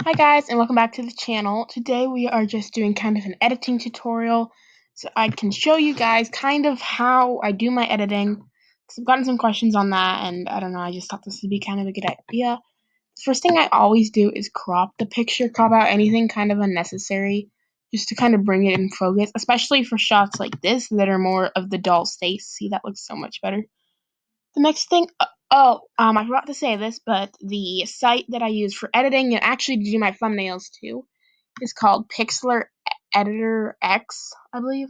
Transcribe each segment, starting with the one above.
Hi guys, and welcome back to the channel. Today we are just doing kind of an editing tutorial so I can show you guys kind of how I do my editing, because I've gotten some questions on that, and I don't know, I just thought this would be kind of a good idea. The first thing I always do is crop the picture, crop out anything kind of unnecessary, just to kind of bring it in focus, especially for shots like this that are more of the doll's face. See, that looks so much better. The next thing, I forgot to say this, but the site that I use for editing and actually to do my thumbnails too is called Pixler Editor X, I believe.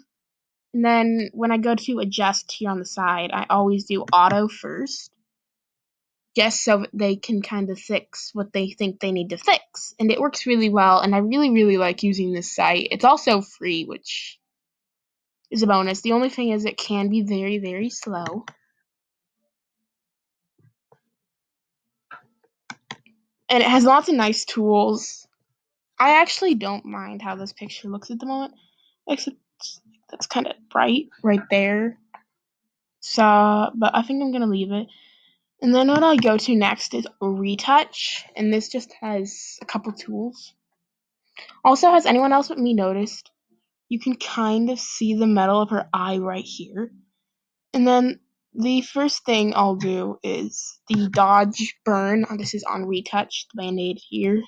And then when I go to adjust here on the side, I always do auto first, just so they can kind of fix what they think they need to fix. And it works really well, and I really, really like using this site. It's also free, which is a bonus. The only thing is it can be very, very slow. And it has lots of nice tools. I actually don't mind how this picture looks at the moment, except that's kind of bright right there. So, but I think I'm gonna leave it. And then what I'll go to next is retouch, and this just has a couple tools. Also, has anyone else but me noticed you can kind of see the metal of her eye right here? And then the first thing I'll do is the dodge burn. This is on retouch, the band-aid here.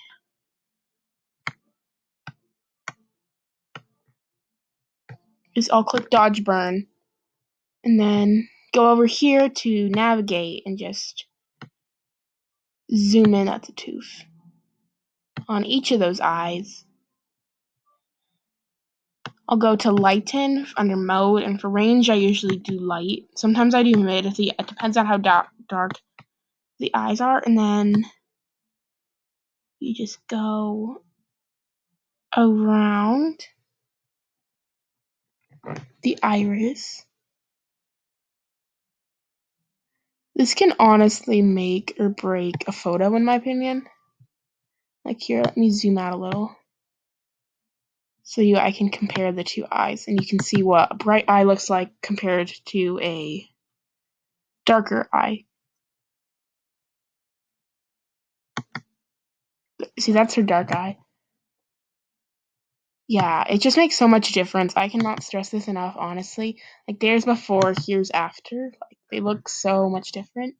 Is I'll click dodge burn, and then go over here to navigate and just zoom in at the tooth on each of those eyes. I'll go to lighten under mode, and for range I usually do light. Sometimes I do mid, it depends on how dark the eyes are, and then you just go around the iris. This can honestly make or break a photo in my opinion. Like here, let me zoom out a little so I can compare the two eyes, and you can see what a bright eye looks like compared to a darker eye. See, that's her dark eye. Yeah, it just makes so much difference. I cannot stress this enough, honestly. Like, there's before, here's after. Like, they look so much different.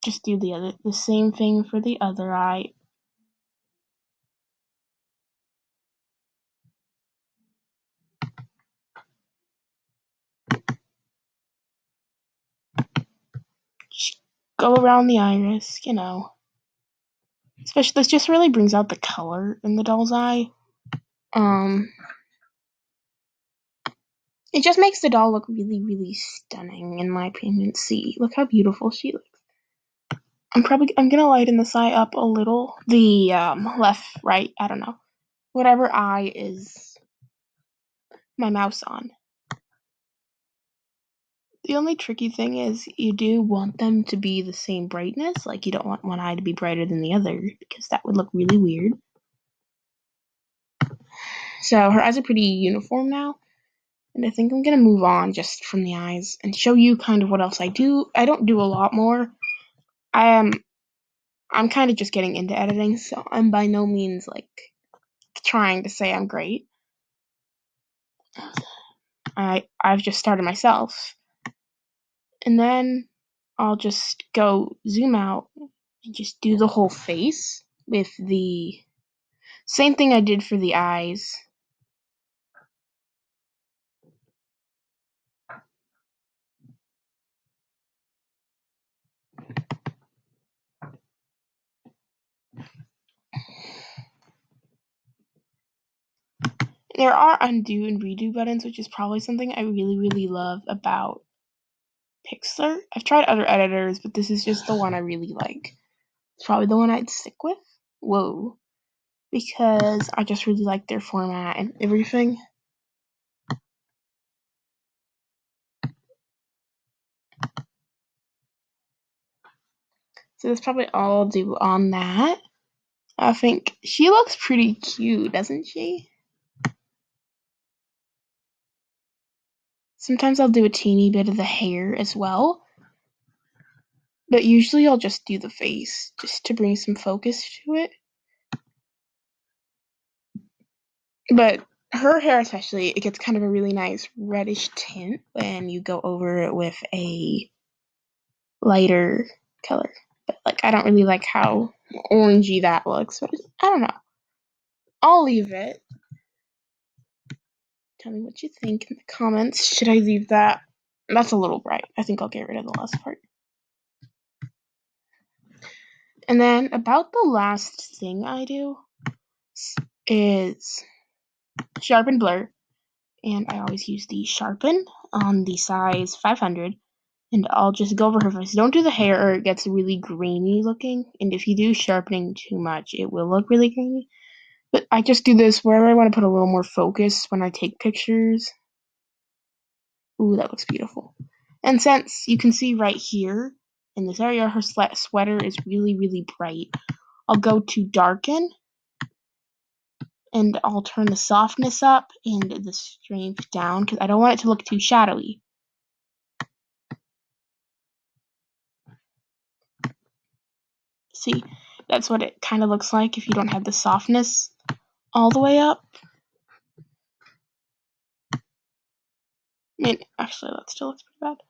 Just do the same thing for the other eye. Just go around the iris, you know. Especially, this just really brings out the color in the doll's eye. It just makes the doll look really, really stunning, in my opinion. See, look how beautiful she looks. I'm gonna lighten this eye up a little. The left, right, I don't know. Whatever eye is my mouse on. The only tricky thing is you do want them to be the same brightness. Like, you don't want one eye to be brighter than the other, because that would look really weird. So her eyes are pretty uniform now. And I think I'm gonna move on just from the eyes and show you kind of what else I do. I don't do a lot more. I'm kind of just getting into editing, so I'm by no means like trying to say I'm great. I've just started myself. And then I'll just go zoom out and just do the whole face with the same thing I did for the eyes. There are undo and redo buttons, which is probably something I really, really love about Pixler. I've tried other editors, but this is just the one I really like. It's probably the one I'd stick with. Whoa. Because I just really like their format and everything. So that's probably all I'll do on that. I think she looks pretty cute, doesn't she? Sometimes I'll do a teeny bit of the hair as well. But usually I'll just do the face, just to bring some focus to it. But her hair especially, it gets kind of a really nice reddish tint when you go over it with a lighter color. But like, I don't really like how orangey that looks, but I don't know. I'll leave it. Tell me what you think in the comments. Should I leave that? That's a little bright. I think I'll get rid of the last part. And then about the last thing I do is sharpen blur. And I always use the sharpen on the size 500. And I'll just go over her face. Don't do the hair or it gets really grainy looking. And if you do sharpening too much, it will look really grainy. But I just do this wherever I want to put a little more focus when I take pictures. Ooh, that looks beautiful. And since you can see right here in this area, her sweater is really, really bright, I'll go to darken, and I'll turn the softness up and the strength down because I don't want it to look too shadowy. See, that's what it kind of looks like if you don't have the softness all the way up. I mean, actually, that still looks pretty bad.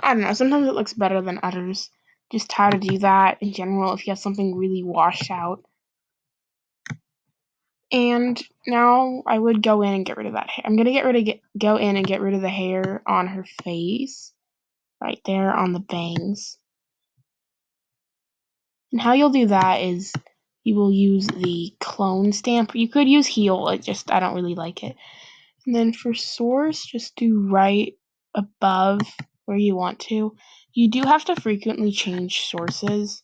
I don't know, sometimes it looks better than others. Just how to do that in general if you have something really washed out. And now I would go in and get rid of that hair. I'm gonna go in and get rid of the hair on her face, right there on the bangs. And how you'll do that is you will use the clone stamp. You could use heal, I don't really like it. And then for source, just do right above where you want to. You do have to frequently change sources.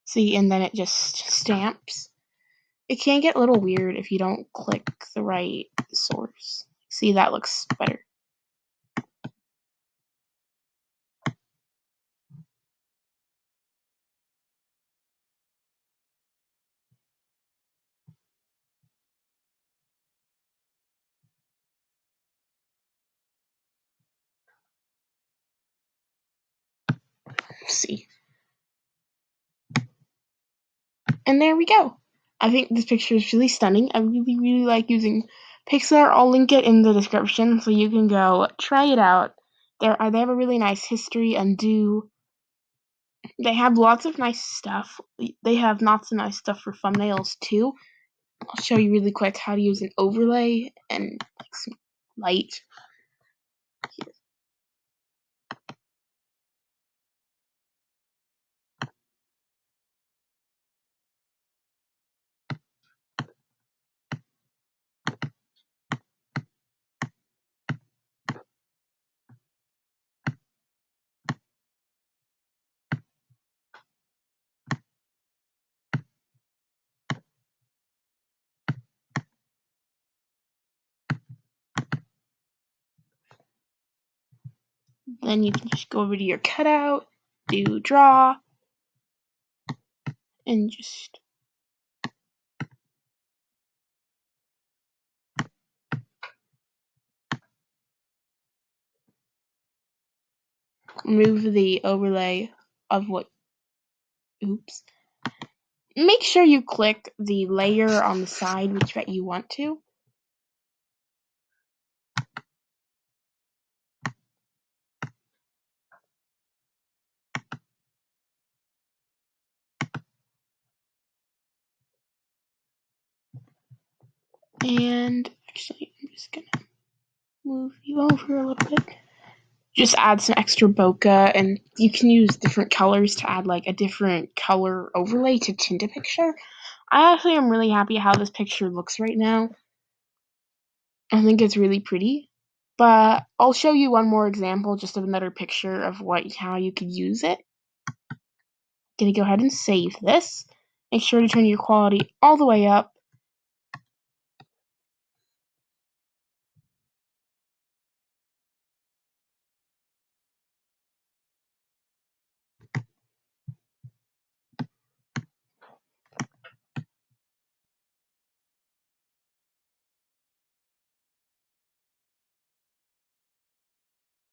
See, and then it just stamps. It can get a little weird if you don't click the right source. See, that looks better. See. And there we go. I think this picture is really stunning. I really, really like using Pixlr. I'll link it in the description so you can go try it out. They have a really nice history and they have lots of nice stuff. They have lots of nice stuff for thumbnails too. I'll show you really quick how to use an overlay and like some light. Then you can just go over to your cutout, do draw, and just remove the overlay of what, oops. Make sure you click the layer on the side which that you want to. And actually, I'm just gonna move you over a little bit. Just add some extra bokeh, and you can use different colors to add like a different color overlay to tint a picture. I actually am really happy how this picture looks right now. I think it's really pretty. But I'll show you one more example, just of another picture of how you could use it. Gonna go ahead and save this. Make sure to turn your quality all the way up.